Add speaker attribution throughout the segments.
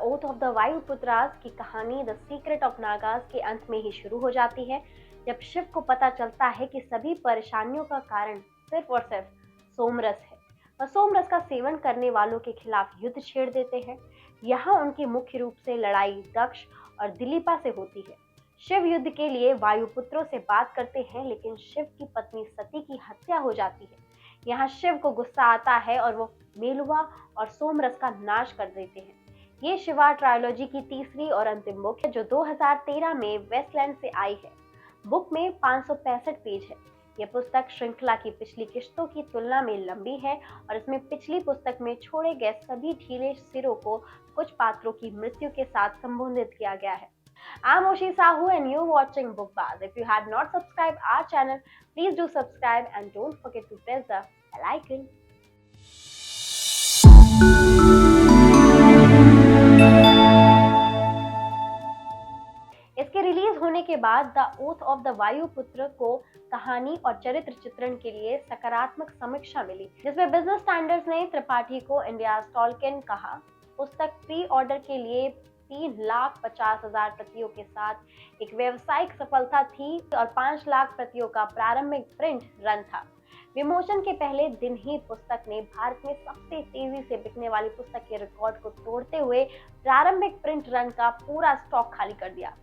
Speaker 1: Oath of the वायुपुत्रास की कहानी the secret of Nagas के अंत में ही शुरू हो जाती है, जब शिव को पता चलता है कि सभी परेशानियों का कारण सिर्फ और सिर्फ सोमरस है। वह सोमरस का सेवन करने वालों के खिलाफ युद्ध छेड़ देते हैं। यहाँ उनकी मुख्य रूप से लड़ाई दक्ष और दिलीपा से होती है। शिव युद्ध के लिए वायुपुत्रों से बात करते हैं, लेकिन शिव की पत्नी सती की हत्या हो जाती है। यहाँ शिव को गुस्सा आता है और वो मेलुआ और सोमरस का नाश कर देते हैं। ये शिवा ट्रायोलॉजी की तीसरी और अंतिम बुक है, जो 2013 में वेस्टलैंड से आई है। बुक में 565 पेज है। यह पुस्तक श्रृंखला की पिछली किश्तों की तुलना में लंबी है और इसमें पिछली पुस्तक में छोड़े गए सभी ढीले सिरों को कुछ पात्रों की मृत्यु के साथ संबोधित किया गया है। I'm Oshi Sahu and you're watching BookBuzz. If you had not subscribed our channel, please do subscribe and don't forget to press the bell icon. इसके रिलीज होने के बाद द ओथ ऑफ द वायुपुत्र को कहानी और चरित्र चित्रण के लिए सकारात्मक समीक्षा मिली, जिसमें बिजनेस स्टैंडर्ड्स ने त्रिपाठी को इंडिया टॉलकिन कहा। पुस्तक प्री ऑर्डर के लिए 3,50,000 प्रतियों के साथ एक व्यावसायिक सफलता थी और 5 लाख प्रतियों का प्रारंभिक प्रिंट रन था। विमोचन के पहले दिन ही पुस्तक ने भारत में सबसे तेजी से बिकने वाली पुस्तक के रिकॉर्ड को तोड़ते हुए प्रारंभिक प्रिंट रन का पूरा स्टॉक खाली कर दिया।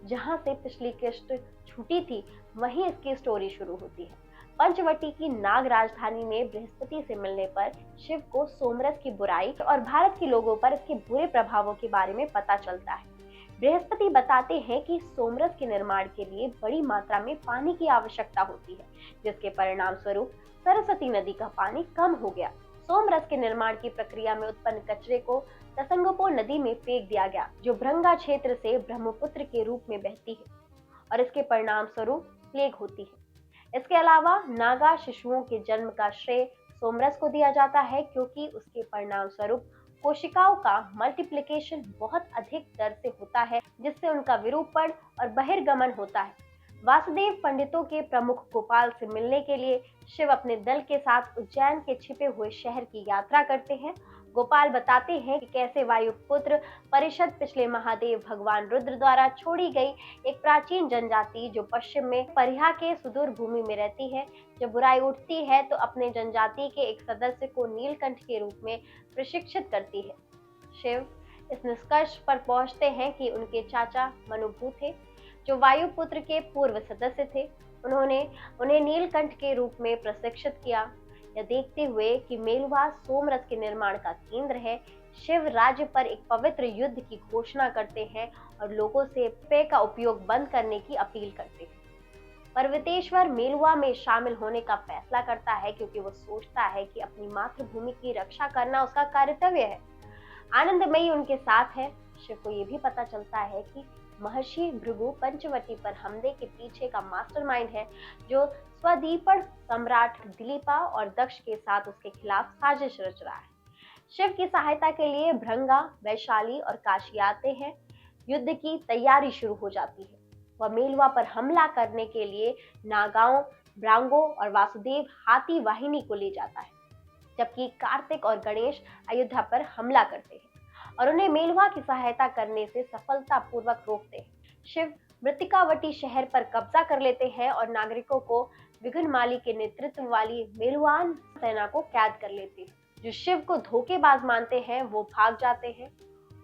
Speaker 1: जहां से पिछली किश्त छूटी थी, वहीं इसकी स्टोरी शुरू होती है। पंचवटी की नाग राजधानी में बृहस्पति से मिलने पर शिव को सोमरस की बुराई और भारत के लोगों पर इसके बुरे प्रभावों के बारे में पता चलता है। बृहस्पति बताते हैं कि सोमरस के निर्माण के लिए बड़ी मात्रा में पानी की आवश्यकता होती है, जिसके परिणाम स्वरूप सरस्वती नदी का पानी कम हो गया। सोमरस के निर्माण की प्रक्रिया में उत्पन्न कचरे को तसंगपो नदी में फेंक दिया गया, जो भृंगा क्षेत्र से ब्रह्मपुत्र के रूप में बहती है और इसके परिणाम स्वरूप प्लेग होती है। इसके अलावा नागा शिशुओं के जन्म का श्रेय सोमरस को दिया जाता है, क्योंकि उसके परिणाम स्वरूप कोशिकाओं का मल्टीप्लिकेशन बहुत अधिक दर से होता है, जिससे उनका विरूपण और बहिर्गमन होता है। वासुदेव पंडितों के प्रमुख गोपाल से मिलने के लिए शिव अपने दल के साथ उज्जैन के छिपे हुए शहर की यात्रा करते हैं। गोपाल बताते हैं कि कैसे वायुपुत्र परिषद पिछले महादेव भगवान रुद्र द्वारा छोड़ी गई एक प्राचीन जनजाति, जो पश्चिम में परिहा के सुदूर भूमि में रहती है, जब बुराई उठती है तो अपने जनजाति के एक सदस्य को नीलकंठ के रूप में प्रशिक्षित करती है। शिव इस निष्कर्ष पर पहुंचते हैं कि उनके चाचा मनुभू थे, जो वायुपुत्र के पूर्व सदस्य थे। उन्होंने उन्हें नीलकंठ के रूप में प्रशिक्षित किया। यह देखते हुए कि मेलुआ सोमरस के निर्माण का केंद्र है, शिव राज्य पर एक पवित्र युद्ध की घोषणा करते हैं और लोगों से पेय का उपयोग बंद करने की अपील करते हैं। पर्वतेश्वर मेलुआ में शामिल होने का फैसला करता है, क्योंकि वो सोचता है कि अपनी मातृभूमि की रक्षा करना उसका कर्तव्य है। आनंदमयी उनके साथ है। शिव को ये भी पता चलता है कि महर्षि भृगु पंचवटी पर हमले के पीछे का मास्टरमाइंड है, जो स्वदीपण सम्राट दिलीपा और दक्ष के साथ उसके खिलाफ साजिश रच रहा है। शिव की सहायता के लिए भृंगा, वैशाली और काशी आते हैं। युद्ध की तैयारी शुरू हो जाती है। वह मेलुआ पर हमला करने के लिए नागाओं, ब्रांगो और वासुदेव हाथी वाहिनी को ले जाता है, जबकि कार्तिक और गणेश अयोध्या पर हमला करते हैं और उन्हें मेलुआ की सहायता करने से सफलतापूर्वक रोकते हैं। शिव मृतिकावटी शहर पर कब्जा कर लेते हैं और नागरिकों को विघ्नमाली के नेतृत्व वाली मेलुआन सेना को कैद कर लेते हैं। जो शिव को धोखेबाज मानते हैं वो भाग जाते हैं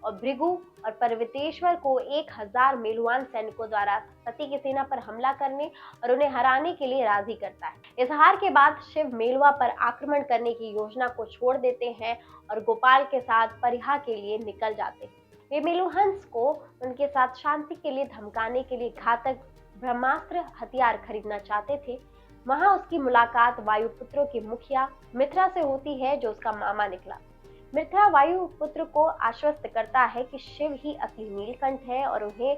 Speaker 1: और भृगु और पर्वतेश्वर को 1000 मेलुआन सैनिकों द्वारा सती की सेना पर हमला करने और उन्हें हराने के लिए राजी करता है। इस हार के बाद शिव मेलुआ पर आक्रमण करने की योजना को छोड़ देते हैं और गोपाल के साथ परिहा के लिए निकल जाते हैं। वे मेलुहंस को उनके साथ शांति के लिए धमकाने के लिए घातक ब्रह्मास्त्र हथियार खरीदना चाहते थे। वहां उसकी मुलाकात वायुपुत्रों के मुखिया मित्रा से होती है, जो उसका मामा निकला। मित्रा वायुपुत्र को आश्वस्त करता है कि शिव ही असली नीलकंठ है और उन्हें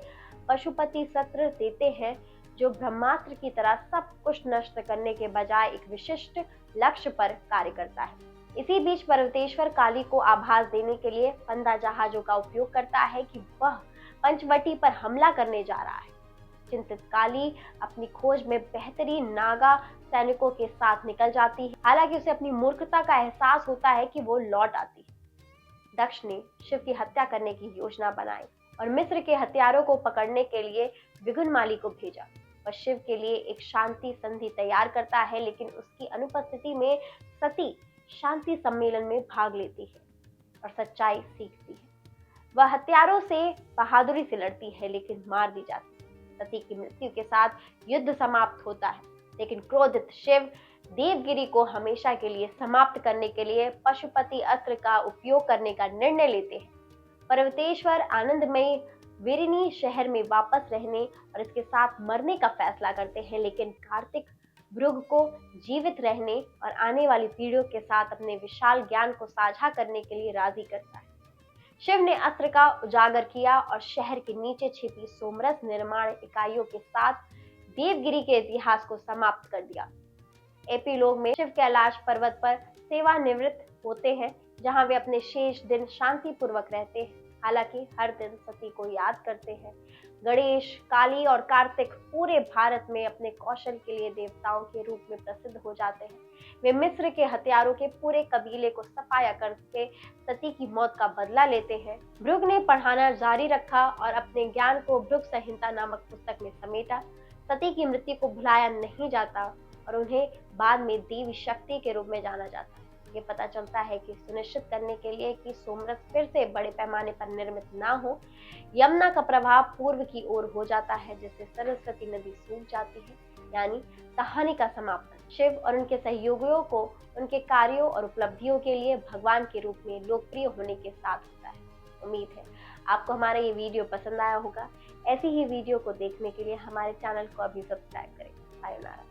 Speaker 1: पशुपति सत्र देते हैं, जो ब्रह्मास्त्र की तरह सब कुछ नष्ट करने के बजाय एक विशिष्ट लक्ष्य पर कार्य करता है। इसी बीच पर्वतेश्वर काली को आभास देने के लिए फंदा जहाजों का उपयोग करता है कि वह पंचवटी पर हमला करने जा रहा है। चिंतित काली अपनी खोज में बेहतरीन नागा सैनिकों के साथ निकल जाती है। हालांकि उसे अपनी मूर्खता का एहसास होता है कि वो लौट आती है। दक्ष ने शिव की हत्या करने की योजना बनाई और मिस्र के हथियारों को पकड़ने के लिए विघुनमाली को भेजा और शिव के लिए एक शांति संधि तैयार करता है, लेकिन उसकी अनुपस्थिति में सती शांति सम्मेलन में भाग लेती है और सच्चाई सीखती है। वह हथियारों से बहादुरी से लड़ती है लेकिन मार दी जाती है। सती की मृत्यु के साथ युद्ध समाप्त होता है, लेकिन क्रोधित शिव देवगिरी को हमेशा के लिए समाप्त करने के लिए पशुपति अस्त्र का उपयोग करने का निर्णय लेते हैं। पर्वतेश्वर आनंदमयी वीरिनी शहर में वापस रहने और इसके साथ मरने का फैसला करते हैं, लेकिन कार्तिक भृगु को जीवित रहने और आने वाली पीढ़ियों के साथ अपने विशाल ज्ञान को साझा करने के लिए राजी करता है। शिव ने अस्त्र का उजागर किया और शहर के नीचे छिपी सोमरस निर्माण इकाइयों के साथ देवगिरी के इतिहास को समाप्त कर दिया। एपीलोग में शिव कैलाश पर्वत पर सेवानिवृत्त होते हैं, जहां वे अपने शेष दिन शांतिपूर्वक रहते हैं। हालांकि हर दिन सती को याद करते हैं। गणेश, काली और कार्तिक पूरे भारत में अपने कौशल के लिए देवताओं के रूप में प्रसिद्ध हो जाते हैं। वे मिस्र के हथियारों के पूरे कबीले को सफाया करके सती की मौत का बदला लेते हैं। भृगु ने पढ़ाना जारी रखा और अपने ज्ञान को भृगु संहिता नामक पुस्तक में समेटा। सती की मृत्यु को भुलाया नहीं जाता और उन्हें बाद में देवी शक्ति के रूप में जाना जाता है। ये पता चलता है कि सुनिश्चित करने के लिए कि सोमरस फिर से बड़े पैमाने पर निर्मित ना हो, यमुना का प्रवाह पूर्व की ओर हो जाता है, जिससे सरस्वती नदी सूख जाती है। यानी कहानी का समापन शिव और उनके सहयोगियों को उनके कार्यों और उपलब्धियों के लिए भगवान के रूप में लोकप्रिय होने के साथ होता है। उम्मीद है आपको हमारा ये वीडियो पसंद आया होगा। ऐसी ही वीडियो को देखने के लिए हमारे चैनल को अभी सब्सक्राइब करें। सायोनारा।